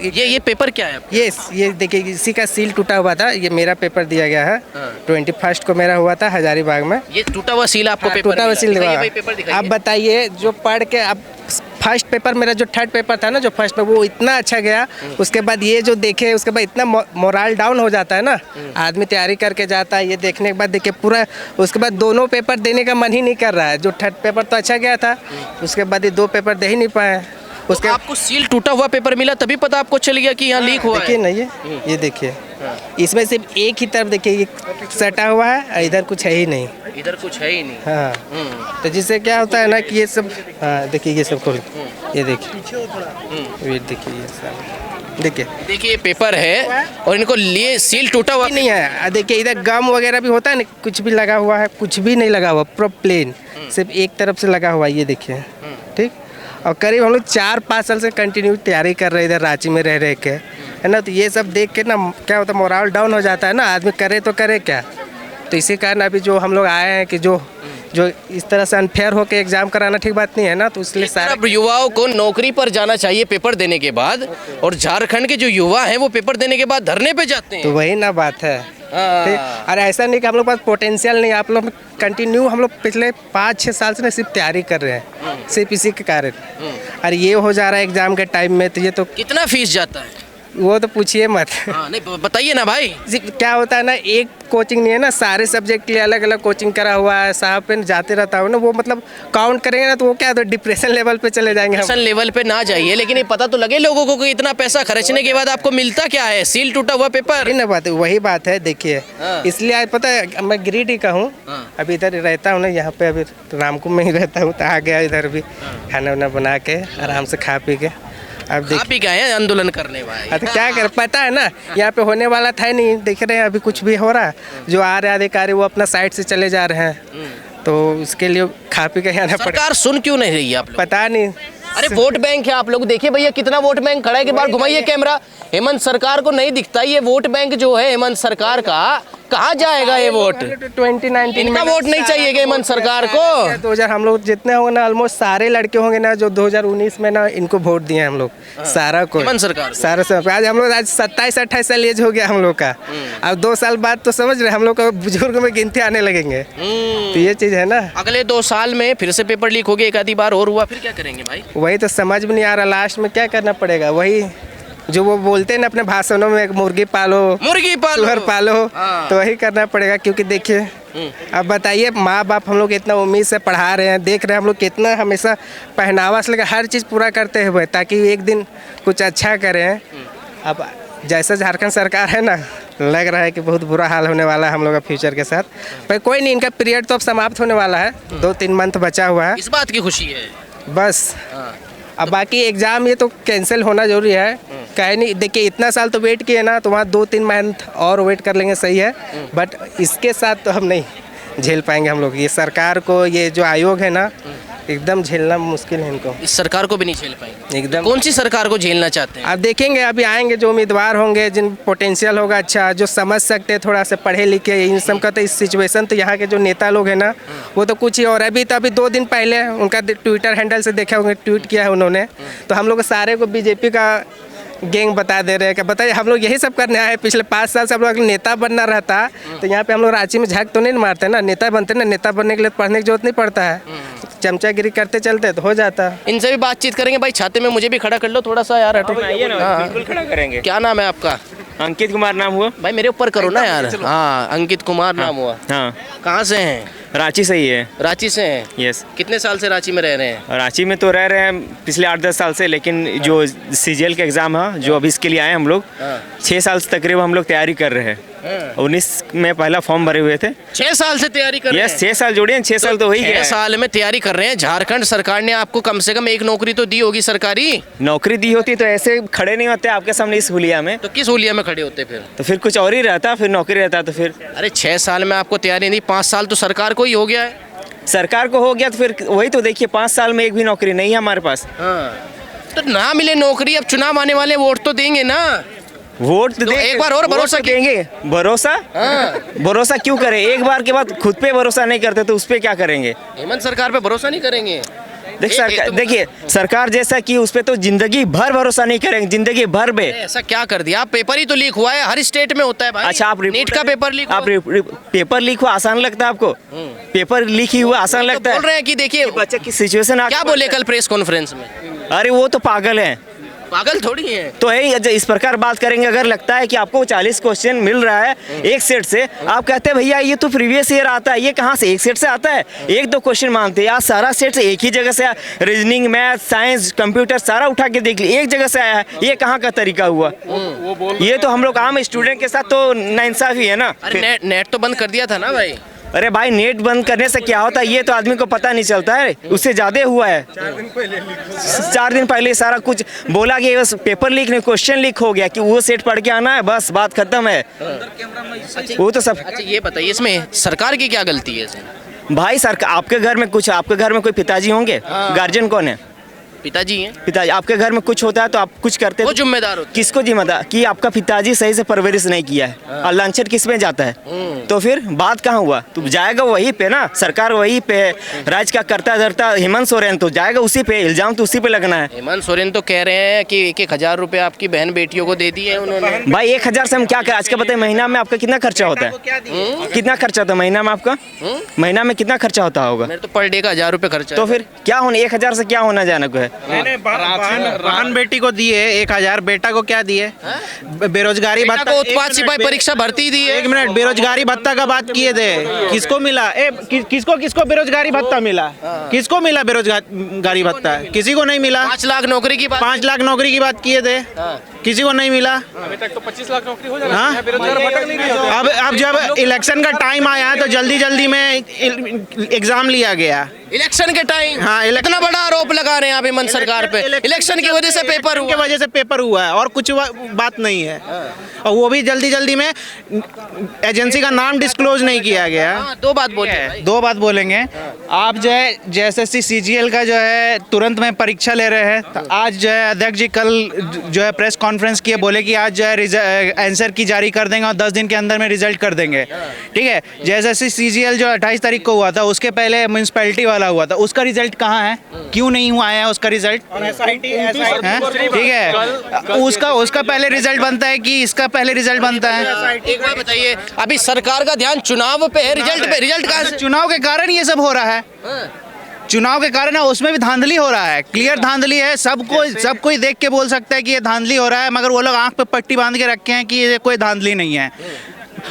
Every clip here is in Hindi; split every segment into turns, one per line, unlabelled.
ये पेपर क्या है?
ये देखिए, इसी का सील टूटा हुआ था। ये मेरा पेपर दिया गया है। 21 को मेरा हुआ था हजारीबाग में।
ये टूटा हुआ सील आपको पेपर
टूटा हुआ सील
पेपर
दिया। आप बताइए, जो पढ़ के अब फर्स्ट पेपर मेरा जो थर्ड पेपर था ना, जो फर्स्ट में वो इतना अच्छा गया। उसके बाद ये जो देखे, उसके बाद इतना मोरल डाउन हो जाता है ना। आदमी तैयारी करके जाता है, ये देखने के बाद देखिए पूरा, उसके बाद दोनों पेपर देने का मन ही नहीं कर रहा है। जो थर्ड पेपर तो अच्छा गया था, उसके बाद ये 2 पेपर दे ही नहीं पाए।
उसके आपको सील टूटा हुआ पेपर मिला तभी पता आपको चल गया कि यहाँ लीक हुआ है?
देखिए ना, ये देखिए, इसमें सिर्फ एक ही तरफ देखिए ये सटा हुआ है, इधर कुछ है ही नहीं।
इधर कुछ है ही नहीं।
हाँ, तो जिससे क्या होता है ना कि ये सब, हाँ देखिए ये सब खोल, ये देखिए, ये देखिए, ये सब देखिए
पेपर है और इनको लिए सील टूटा हुआ
नहीं है। देखिए इधर गम वगैरह भी होता है ना, कुछ भी लगा हुआ है, कुछ भी नहीं लगा हुआ, पूरा प्लेन, सिर्फ एक तरफ से लगा हुआ है। ये देखिए, ठीक। और करीब हम लोग 4-5 साल से कंटिन्यू तैयारी कर रहे हैं इधर रांची में रह के, है ना। तो ये सब देख के ना क्या होता है, मोरल डाउन हो जाता है ना, आदमी करे तो करे क्या। तो इसी कारण अभी जो हम लोग आए हैं कि जो इस तरह से अनफेयर होकर एग्जाम कराना ठीक बात नहीं है ना। तो इसलिए सारे
युवाओं को नौकरी पर जाना चाहिए पेपर देने के बाद, और झारखंड के जो युवा हैं वो पेपर देने के बाद धरने पे जाते हैं।
तो वही ना बात है। अरे ऐसा नहीं कि हम लोग पास पोटेंशियल नहीं, आप लोग कंटिन्यू हम लोग पिछले 5-6 साल से ना सिर्फ तैयारी कर रहे हैं, सिर्फ इसी के कारण। अरे ये हो जा रहा है एग्जाम के टाइम में, तो ये तो
कितना फीस जाता है
वो तो पूछिए मत।
नहीं बताइए ना भाई।
क्या होता है ना, एक कोचिंग नहीं है ना, सारे सब्जेक्ट के लिए अलग अलग कोचिंग करा हुआ है। साहब पे जाते रहता हूँ ना, वो मतलब काउंट करेंगे ना तो वो क्या, तो डिप्रेशन लेवल पे चले जाएंगे।
डिप्रेशन लेवल पे ना जाइए, लेकिन ये पता तो लगे लोगों को कि इतना पैसा खर्चने के बाद आपको मिलता क्या है? सील टूटा हुआ पेपर।
ना बात है, वही बात है। देखिए इसलिए पता है, मैं गिरिडीह का हूँ, अभी इधर रहता हूँ ना, यहाँ पे अभी रामकुंड में ही रहता हूँ। तो आ गया इधर भी खाना वाना बना के आराम से खा पी के। अब
देख गए आंदोलन करने वाले,
तो क्या कर, पता है ना यहाँ पे होने वाला था नहीं, देख रहे हैं अभी कुछ भी हो रहा है। जो आ रहे अधिकारी वो अपना साइड से चले जा रहे हैं, तो उसके लिए खा पी के आना पड़ेगा।
सरकार सुन क्यों नहीं रही है आप लोग?
पता नहीं।
अरे वोट बैंक है आप लोग, देखिए भैया कितना वोट बैंक खड़ा है। के बार घुमाइए कैमरा, हेमंत सरकार को नहीं दिखता ये वोट बैंक जो है हेमंत सरकार का, कहाँ जाएगा ये वोट?
2019 में
वोट नहीं चाहिए हेमंत सरकार को।
2000 हम लोग जितने होंगे ना, ऑलमोस्ट सारे लड़के होंगे ना जो 2019 में ना इनको वोट दिए हम लोग, सारा को
हेमंत सरकार
सारा सब। आज हम लोग 27-28 साल एज हो गया हम लोग का। अब 2 साल बाद तो समझ रहे हम लोग का बुजुर्ग में गिनती आने लगेंगे। तो ये चीज है ना,
अगले 2 साल में फिर से पेपर लीक हो गया, एक आधी बार और हुआ, फिर क्या करेंगे भाई?
वही तो समझ में नहीं आ रहा, लास्ट में क्या करना पड़ेगा। वही जो वो बोलते हैं ना अपने भाषणों में, मुर्गी पालो सुअर पालो, तो वही करना पड़ेगा। क्योंकि देखिए अब बताइए, माँ बाप हम लोग इतना उम्मीद से पढ़ा रहे हैं, देख रहे हैं हम लोग कितना हमेशा पहनावा से लेकर हर चीज़ पूरा करते हुए, ताकि एक दिन कुछ अच्छा करें। अब जैसा झारखंड सरकार है ना, लग रहा है कि बहुत बुरा हाल होने वाला है हम लोग का फ्यूचर के साथ। पर कोई नहीं, इनका पीरियड तो अब समाप्त होने वाला है, 2-3 मंथ बचा हुआ है।
इस बात की खुशी है
बस। अब बाकी एग्ज़ाम ये तो कैंसिल होना जरूरी है, कहे नहीं। देखिए इतना साल तो वेट किए ना, तो वहाँ 2-3 मंथ और वेट कर लेंगे, सही है। बट इसके साथ तो हम नहीं झेल पाएंगे हम लोग। ये सरकार को, ये जो आयोग है ना, एकदम झेलना मुश्किल है इनको।
इस सरकार को भी नहीं झेल पाएंगे
एकदम।
कौन सी सरकार को झेलना चाहते हैं?
आप देखेंगे अभी आएंगे जो उम्मीदवार होंगे, जिन पोटेंशियल होगा अच्छा, जो समझ सकते हैं, थोड़ा सा पढ़े लिखे, इन सब का। तो इस सिचुएशन तो यहाँ के जो नेता लोग हैं ना, वो तो कुछ ही। और अभी 2 दिन पहले उनका ट्विटर हैंडल से देखा होंगे, ट्वीट किया है उन्होंने, तो हम लोग सारे को बीजेपी का गैंग बता दे रहे हैं। क्या बताइए, हम लोग यही सब करने आए। पिछले 5 साल से हम लोग नेता बनना रहता तो यहाँ पे हम लोग रांची में झाग तो नहीं मारते ना, नेता बनते ना। नेता बनने के लिए पढ़ने की जरूरत नहीं पड़ता है, चमचागिरी करते चलते तो हो जाता।
इनसे भी बातचीत करेंगे। भाई छाते में मुझे भी खड़ा कर लो थोड़ा सा यार, हटो।
बिल्कुल खड़ा करेंगे।
क्या नाम है आपका?
अंकित कुमार नाम हुआ।
भाई मेरे ऊपर करो ना यार। हाँ अंकित कुमार नाम हुआ।
हाँ।
कहाँ से हैं?
रांची से ही है।
रांची से हैं?
यस।
कितने साल से रांची में रह रहे हैं?
रांची में तो रह रहे हैं पिछले 8-10 साल से, लेकिन जो सीजीएल का एग्ज़ाम है जो अभी इसके लिए आए हम लोग, 6 साल से तकरीबन हम लोग तैयारी कर रहे हैं। 19 में पहला फॉर्म भरे हुए थे।
6 साल से तैयारी कर रहे हैं?
6 साल जोड़िए, 6 साल तो वही है।
6 साल में तैयारी कर रहे हैं। झारखंड सरकार ने आपको कम से कम एक नौकरी तो दी होगी सरकारी?
नौकरी दी होती तो ऐसे खड़े नहीं होते आपके सामने इस हुलिया में।
तो किस हुलिया में खड़े होते फिर?
तो फिर कुछ और ही रहता, फिर नौकरी रहता तो फिर।
अरे 6 साल में आपको तैयारी नहीं, 5 साल तो सरकार को ही हो गया है।
सरकार को हो गया तो फिर वही तो देखिए, 5 साल में एक भी नौकरी नहीं है हमारे पास।
तो ना मिले नौकरी, अब चुनाव आने वाले, वोट तो देंगे ना।
वोट तो
एक बार और भरोसा
देंगे। भरोसा? भरोसा क्यों करें? एक बार के बाद खुद पे भरोसा नहीं करते तो उस पे क्या करेंगे?
हेमंत सरकार पे भरोसा नहीं करेंगे?
देखिए सरकार जैसा कि उस पर तो जिंदगी भर भरोसा नहीं करेंगे, जिंदगी भर में।
ऐसा क्या कर दिया? पेपर ही तो लीक हुआ है, हर स्टेट में होता है भाई।
अच्छा, आप
नीट का पेपर लीक
आप पेपर लीक हुआ आसान लगता है आपको? पेपर लीक ही हुआ आसान लगता है?
बोल रहे हैं कि देखिए
बच्चे की सिचुएशन
क्या बोले कल प्रेस कॉन्फ्रेंस में?
अरे वो तो पागल है,
पागल थोड़ी है।
तो है इस प्रकार बात करेंगे। अगर लगता है कि आपको 40 क्वेश्चन मिल रहा है एक सेट से, आप कहते हैं भैया ये तो प्रीवियस ईयर आता है, ये कहाँ से एक सेट से आता है? एक दो क्वेश्चन मांगते हैं, आज सारा सेट से एक ही जगह से, रीजनिंग, मैथ, साइंस, कंप्यूटर सारा उठा के देख लिया, एक जगह से आया है। ये कहाँ का तरीका हुआ? ये तो हम लोग आम स्टूडेंट के साथ तो नाइंसाफी है ना।
अरे नेट तो बंद कर दिया था ना भाई।
अरे भाई नेट बंद करने से क्या होता है ये तो आदमी को पता नहीं चलता है, उससे ज्यादा हुआ है। 4 दिन पहले सारा कुछ बोला कि बस पेपर लीक नहीं क्वेश्चन लीक हो गया, कि वो सेट पढ़ के आना है, बस बात खत्म है। वो तो सब।
अच्छा ये बताइए इसमें सरकार की क्या गलती है इसमें?
भाई सरकार, आपके घर में कोई पिताजी होंगे? गार्जियन कौन है?
पिताजी हैं।
पिताजी। आपके घर में कुछ होता है तो आप कुछ करते
वो
हो,
जिम्मेदार होते हैं।
किसको जिम्मेदार? कि आपका पिताजी सही से परवरिश नहीं किया है, और लांछन किस में जाता है? तो फिर बात कहाँ हुआ? तो जाएगा वही पे ना, सरकार वही पे है, राज्य का करता धरता हेमंत सोरेन, तो जाएगा उसी पे, इल्जाम तो उसी पे लगना है।
हेमंत सोरेन तो कह रहे हैं कि 1,000 रुपए आपकी बहन बेटियों को दे दिए उन्होंने।
भाई 1,000 से हम क्या करें? आज का बताइए महीना में आपका कितना खर्चा होता है? कितना खर्चा होता है महीना में आपका? महीना में कितना खर्चा होता होगा?
मेरे तो पर डे का 1,000 रुपए खर्चा।
तो फिर क्या होना, 1,000 से क्या होना जाना को है?
बहन बेटी को दिए 1,000, बेटा को क्या दिए? बेरोजगारी
बेटा
भत्ता
को उत्पाद सिपाही परीक्षा भर्ती दी है।
1 मिनट, बेरोजगारी भत्ता का बात किए थे, किसको मिला? किसको बेरोजगारी भत्ता मिला? किसको मिला बेरोजगारी भत्ता? किसी को नहीं मिला।
5 लाख नौकरी की बात।
5 लाख नौकरी की बात किए थे, किसी को नहीं मिला।
अभी तक तो 25 लाख नौकरी हो जाना
हाँ?
है, बेरोजगार भटक नहीं रहा।
अब जब इलेक्शन का टाइम आया तो जल्दी में एग्जाम लिया गया।
इलेक्शन के टाइम?
हाँ,
इतना बड़ा आरोप लगा रहे हैं आप हेमंत सरकार पे। इलेक्शन की वजह से पेपर हुआ।
की वजह से पेपर हुआ है और कुछ बात नहीं है। और वो भी जल्दी में एजेंसी का नाम डिस्क्लोज नहीं किया गया।
हाँ, 2 बात बोलिए भाई।
2 बात बोलेंगे। आप जो है JSSC CGL का जो है तुरंत में परीक्षा ले रहे हैं, तो आज जो है अध्यक्ष जी कल जो है प्रेस कॉन्फ्रेंस किए, बोले कि आज जो है आंसर की जारी कर देंगे और 10 दिन के अंदर में रिजल्ट कर देंगे। ठीक है, JSSC CGL जो 28 तारीख को हुआ था, उसके पहले म्यूनसिपैलिटी वाला हुआ था, उसका रिजल्ट कहाँ है? क्यों नहीं हुआ है उसका रिजल्ट? ठीक है, उसका पहले रिजल्ट बनता है कि इसका पहले रिजल्ट बनता है?
एक बात बताइए, अभी सरकार का ध्यान चुनाव पे है, रिजल्ट पे। रिजल्ट कहाँ से?
चुनाव के कारण ये सब हो रहा है। चुनाव के कारण है, उसमें भी धांधली हो रहा है, क्लियर धांधली है। सब कोई देख के बोल सकता है कि ये धांधली हो रहा है, मगर वो लोग आंख पे पट्टी बांध के रखे हैं कि ये कोई धांधली नहीं है।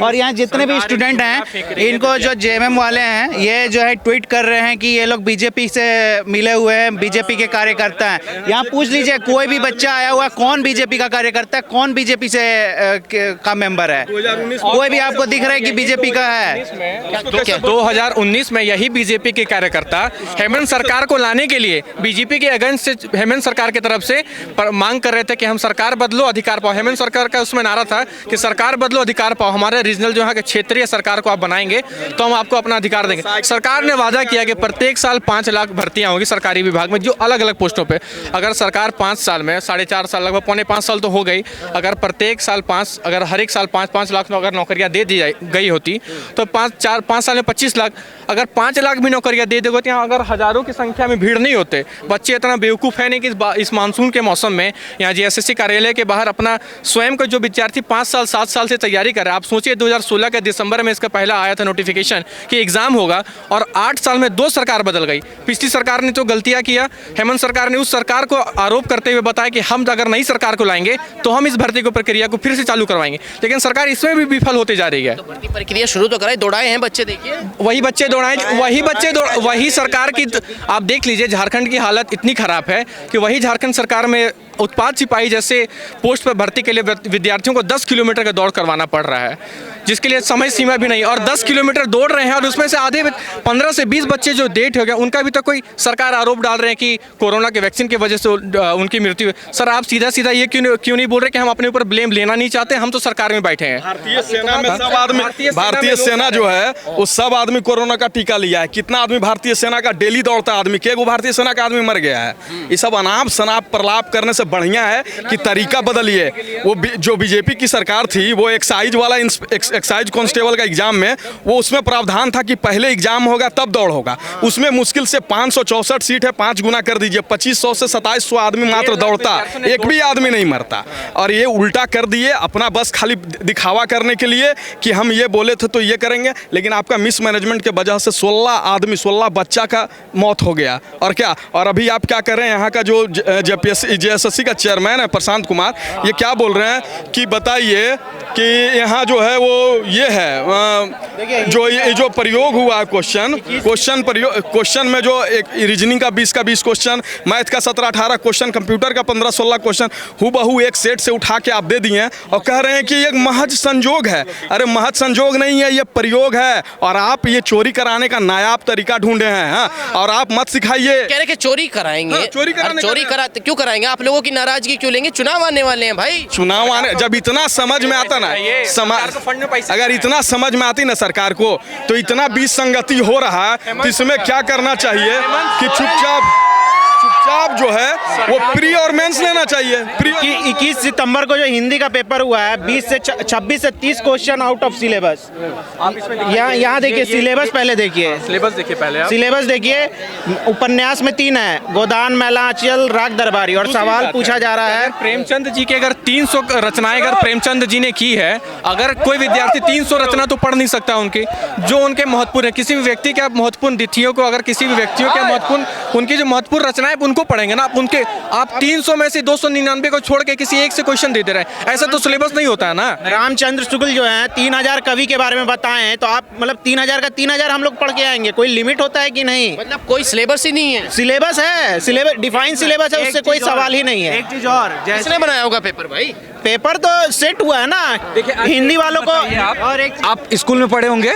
और यहाँ जितने भी स्टूडेंट हैं, इनको जो JMM वाले हैं, ये जो है ट्वीट कर रहे हैं कि ये लोग बीजेपी से मिले हुए हैं, बीजेपी के कार्यकर्ता हैं। यहाँ पूछ लीजिए, कोई भी बच्चा आया हुआ कौन बीजेपी का कार्यकर्ता है, कौन बीजेपी से का मेंबर है? कोई भी आपको दिख रहा है कि बीजेपी का है?
2019 में यही बीजेपी के कार्यकर्ता हेमंत सरकार को लाने के लिए बीजेपी के अगेंस्ट से हेमंत सरकार की तरफ से मांग कर रहे थे कि हम सरकार बदलो अधिकार पाओ। हेमंत सरकार का उसमें नारा था कि सरकार बदलो अधिकार पाओ, हमारे रीजनल जो है कि क्षेत्रीय सरकार को आप बनाएंगे तो हम आपको अपना अधिकार देंगे। सरकार ने वादा किया कि प्रत्येक साल 5 लाख भर्तियां होगी सरकारी विभाग में, जो अलग अलग पोस्टों पे। अगर सरकार 5 साल में 4.5 साल, लगभग 4.5 साल तो हो गई, अगर प्रत्येक साल 5, अगर हर एक साल 5-5 लाख अगर नौकरियां दे दी गई होती तो 5 साल में 25 लाख। अगर 5 लाख भी नौकरियां दे दोगे तो यहाँ अगर हजारों की संख्या में भीड़ नहीं होते। बच्चे इतना बेवकूफ़ है नहीं कि इस मानसून के मौसम में यहाँ JSSC कार्यालय के बाहर अपना स्वयं का जो विद्यार्थी 5 साल 7 साल से तैयारी कर रहा है। आप सोचिए 2016 के दिसंबर में इसका पहला आया था नोटिफिकेशन कि एग्जाम होगा, और 8 साल में 2 सरकार बदल गई। पिछली सरकार ने तो गलतियां किया, हेमंत सरकार ने उस सरकार को आरोप करते हुए बताया कि हम अगर नई सरकार को लाएंगे तो हम इस भर्ती को प्रक्रिया को फिर से चालू करवाएंगे, लेकिन सरकार इसमें भी विफल होते जा रही है।
तो भर्ती प्रक्रिया शुरू तो कराए, दौड़ाए हैं बच्चे, देखिए
वही बच्चे वही सरकार की। आप देख लीजिए झारखंड की हालत इतनी खराब है कि वही झारखंड सरकार में उत्पाद सिपाही जैसे पोस्ट पर भर्ती के लिए विद्यार्थियों को 10 किलोमीटर का दौड़ करवाना पड़ रहा है, जिसके लिए समय सीमा भी नहीं, और 10 किलोमीटर दौड़ रहे हैं और उसमें से आधे 15 से 20 बच्चे जो डेट हो गया उनका भी तो कोई सरकार आरोप डाल रहे हैं कि कोरोना के वैक्सीन की वजह से उनकी मृत्यु। सर आप सीधा ये क्यों नहीं बोल रहे कि हम अपने ऊपर ब्लेम लेना नहीं चाहते, हम तो सरकार में बैठे हैं।
भारतीय सेना में सब आदमी, भारतीय सेना जो है वो सब आदमी कोरोना का टीका लिया है। कितना आदमी भारतीय सेना का डेली दौड़ता है आदमी, केगो भारतीय सेना का आदमी मर गया है। ये सब अनाप शनाप प्रलाप करने से बढ़िया है कि तरीका बदलिए। वो जो बीजेपी की सरकार थी वो एक्साइज वाला एक्साइज कांस्टेबल का एग्जाम में वो उसमें प्रावधान था कि पहले एग्जाम होगा तब दौड़ होगा। उसमें मुश्किल से 564 सीट है, 5 गुना कर दीजिए, 2500 से 2700 आदमी मात्र दौड़ता, एक भी आदमी नहीं मरता। और ये उल्टा कर दिए अपना, बस खाली दिखावा करने के लिए कि हम ये बोले थे तो ये करेंगे। लेकिन आपका मिस मैनेजमेंट के वजह से 16 बच्चा का मौत हो गया। और क्या, और अभी आप क्या कर रहे हैं, यहाँ का जो JSSC का चेयरमैन है प्रशांत कुमार, ये क्या बोल रहे हैं कि बताइए कि यहाँ जो है वो ये है जो प्रयोग हुआ क्वेश्चन में जो एक रीजनिंग का 20 क्वेश्चन, मैथ का 17-18 क्वेश्चन, कंप्यूटर का 15-16 क्वेश्चन हूबहू एक सेट से उठा के आप दे दिए और कह रहे हैं कि ये महज संजोग है। अरे महज संजोग नहीं है, ये प्रयोग है। और आप ये चोरी कराने का नायाब तरीका ढूंढे हैं। हाँ? और आप मत सिखाइए।
कह रहे कि चोरी कराएंगे।
हाँ, चोरी
कराते क्यों कराएंगे? आप लोगों की नाराजगी क्यों लेंगे? चुनाव आने वाले हैं भाई।
चुनाव आने, जब इतना समझ में आता ना, अगर इतना समझ में आती ना सरकार को, तो इतना विसंगति हो रहा है तो इसमें क्या करना चाहिए कि चुपचाप जो है वो प्री और मेंस लेना चाहिए।
21 सितंबर को जो हिंदी का पेपर हुआ है 26 से 30 क्वेश्चन आउट ऑफ सिलेबस। यहाँ देखिए सिलेबस, पहले देखिए सिलेबस देखिए। उपन्यास में 3 है, गोदान, मैला आंचल, राग दरबारी, और सवाल पूछा जा रहा है
प्रेमचंद जी की अगर 300 रचनाएं अगर प्रेमचंद जी ने की है, अगर कोई विद्यार्थी 300 रचना तो पढ़ नहीं सकता उनकी, जो उनके महत्वपूर्ण है। किसी भी व्यक्ति के महत्वपूर्ण तिथियों को, अगर किसी भी व्यक्तियों के महत्वपूर्ण, उनकी जो महत्वपूर्ण रचनाएं उनको पढ़ेंगे ना आप 300 में से 299 को छोड़ के किसी एक से क्वेश्चन देते रहे, ऐसा तो सिलेबस नहीं होता है ना।
रामचंद्र शुक्ल जो है 3000 कवि के बारे में बताए हैं, तो आप मतलब 3000 का 3000 हम लोग पढ़ के आएंगे। कोई लिमिट होता है कि नहीं?
मतलब कोई सिलेबस ही नहीं है।
सिलेबस है, सिलेबस डिफाइन सिलेबस है, उससे कोई सवाल ही नहीं है।
एक चीज और,
किसने बनाया होगा पेपर भाई?
पेपर तो सेट हुआ है ना हिंदी वालों को।
और एक आप स्कूल में पढ़े होंगे,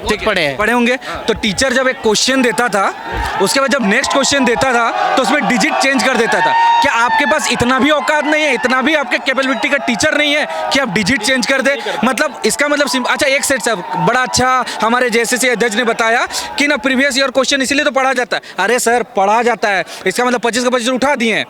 ठीक पढ़े
होंगे, तो टीचर जब एक क्वेश्चन देता था, उसके बाद जब नेक्स्ट क्वेश्चन देता था तो उसमें डिजिट चेंज कर देता था। क्या आपके पास इतना भी औकात नहीं है, इतना भी आपके कैपेबिलिटी का टीचर नहीं है कि आप डिजिट चेंज कर दे? मतलब इसका मतलब अच्छा, एक सेट सब बड़ा अच्छा हमारे JSSC अध्यक्ष ने बताया कि ना प्रीवियस ईयर क्वेश्चन इसीलिए तो पढ़ा जाता है। अरे सर पढ़ा जाता है, इसका मतलब 25 का 25 उठा दिए हैं,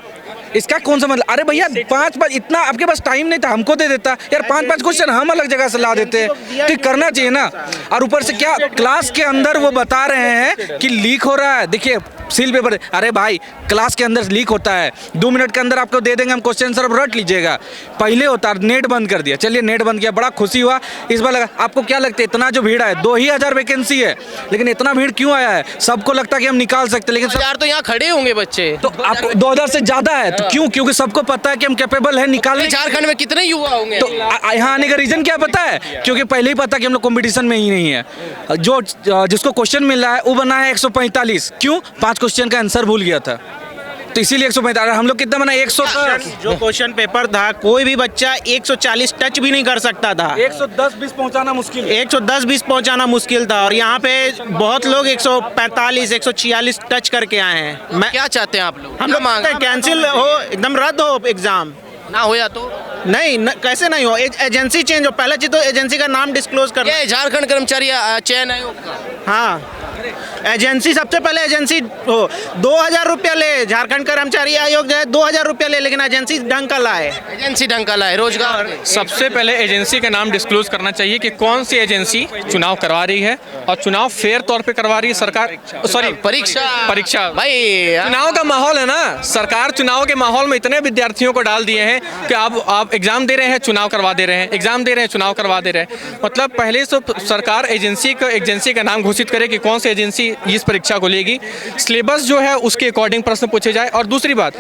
इसका कौन सा मतलब? अरे भैया 5 इतना आपके पास टाइम नहीं था, हमको दे देता यार। 5 क्वेश्चन हम अलग जगह से ला देते हैं, तो करना चाहिए ना। और ऊपर से क्या क्लास के अंदर वो बता रहे हैं कि लीक हो रहा है, देखिए सील पेपर। अरे भाई क्लास के अंदर लीक होता है, 2 मिनट के अंदर आपको दे देंगे हम क्वेश्चन, सर रट लीजिएगा। पहले होता नेट बंद कर दिया, चलिए नेट बंद किया, बड़ा खुशी हुआ। इस बार लगा, आपको क्या लगता है इतना जो भीड़ है, 2000 वैकेंसी है, लेकिन इतना भीड़ क्यों आया है? सबको लगता है कि हम निकाल सकते, लेकिन
यार तो यहाँ खड़े होंगे बच्चे,
तो आप 2000 से ज्यादा है तो क्यों? क्योंकि सबको पता है कि हम कैपेबल है निकालने।
झारखंड में कितने युवा होंगे?
तो यहाँ आने का रीजन क्या पता है? क्योंकि पहले ही पता कि हम लोग कंपटीशन में ही नहीं है। जो जिसको क्वेश्चन मिल रहा है वो बना है 145, क्यों? 5 क्वेश्चन का आंसर भूल गया था, तो इसीलिए 145। हम लोग कितना बना? 110।
जो क्वेश्चन पेपर था कोई भी बच्चा 140 टच भी नहीं कर सकता था।
110-20 पहुंचाना मुश्किल,
110-20 पहुंचाना मुश्किल था। और यहाँ पे बहुत लोग 145, 146 टच करके आए हैं।
मैं क्या चाहते हैं आप लोग?
हम लोग मांगते हैं कैंसिल हो, एकदम रद्द हो एग्जाम।
ना हो या तो
नहीं कैसे नहीं हो? एजेंसी चेंज हो, पहला चीज तो एजेंसी का नाम डिस्क्लोज कर।
ये झारखंड कर्मचारी चयन आयोग का,
हाँ एजेंसी, सबसे पहले एजेंसी हो। 2000 रुपया ले, झारखंड कर्मचारी आयोग जो है 2000 रुपया ले, लेकिन एजेंसी ढंग का लाए, रोजगार।
सबसे पहले एजेंसी का नाम डिस्क्लोज करना चाहिए कि कौन सी एजेंसी चुनाव करवा रही है, और चुनाव फेयर तौर पे करवा रही है सरकार। सॉरी, परीक्षा भाई, चुनाव का माहौल है ना, सरकार चुनाव के माहौल में इतने विद्यार्थियों को डाल दिए हैं कि आप एग्जाम दे रहे हैं, चुनाव करवा दे रहे हैं, एग्जाम दे रहे हैं, चुनाव करवा दे रहे हैं। मतलब पहले से सरकार एजेंसी का नाम घोषित करे कि कौन सी एजेंसी इस परीक्षा को लेगी, सिलेबस जो है उसके अकॉर्डिंग प्रश्न पूछे जाए। और दूसरी बात,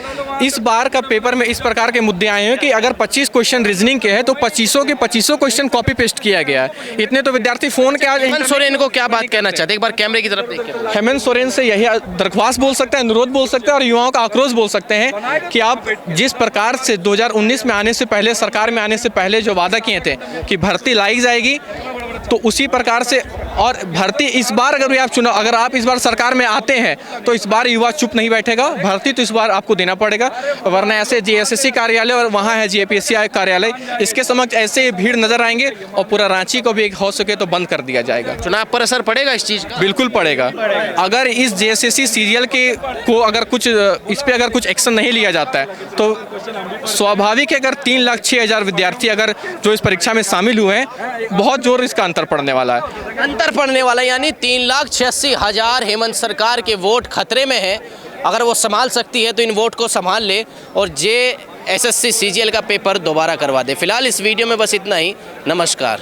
इस बार का पेपर में इस प्रकार के मुद्दे आए हैं कि अगर 25 क्वेश्चन रीजनिंग के हैं तो 25 के 25 क्वेश्चन कॉपी पेस्ट किया गया है। इतने तो विद्यार्थी फोन के आज।
हेमंत सोरेन को क्या बात कहना चाहते हैं? एक बार कैमरे की तरफ देखिए।
हेमंत सोरेन से यही दरख्वास्त बोल सकते हैं, अनुरोध बोल सकते हैं और युवाओं का आक्रोश बोल सकते हैं कि आप जिस प्रकार से 2019 में आने से पहले, सरकार में आने से पहले जो वादा किए थे कि भर्ती लाई जाएगी, तो उसी प्रकार से और भर्ती इस बार अगर आप इस बार सरकार में आते हैं तो इस बार युवा चुप नहीं बैठेगा, भर्ती तो इस बार आपको देना पड़ेगा, वरना ऐसे जेएसएससी कार्यालय और वहाँ है जेपीएससी कार्यालय, इसके समक्ष ऐसे भीड़ नजर आएंगे और पूरा रांची को भी हो सके तो बंद कर दिया जाएगा।
चुनाव पर असर पड़ेगा इस चीज़ का?
बिल्कुल पड़ेगा। अगर इस जेएसएससी सीरियल अगर इस पे अगर कुछ एक्शन नहीं लिया जाता है तो स्वाभाविक है अगर 3,06,000 विद्यार्थी अगर जो इस परीक्षा में शामिल हुए हैं, बहुत जोर इसका अंतर पड़ने वाला है।
अंतर पड़ने वाला यानी 3,86,000 हेमंत सरकार के वोट खतरे में हैं। अगर वो संभाल सकती है तो इन वोट को संभाल ले और जेएसएससी सीजीएल का पेपर दोबारा करवा दे। फिलहाल इस वीडियो में बस इतना ही। नमस्कार।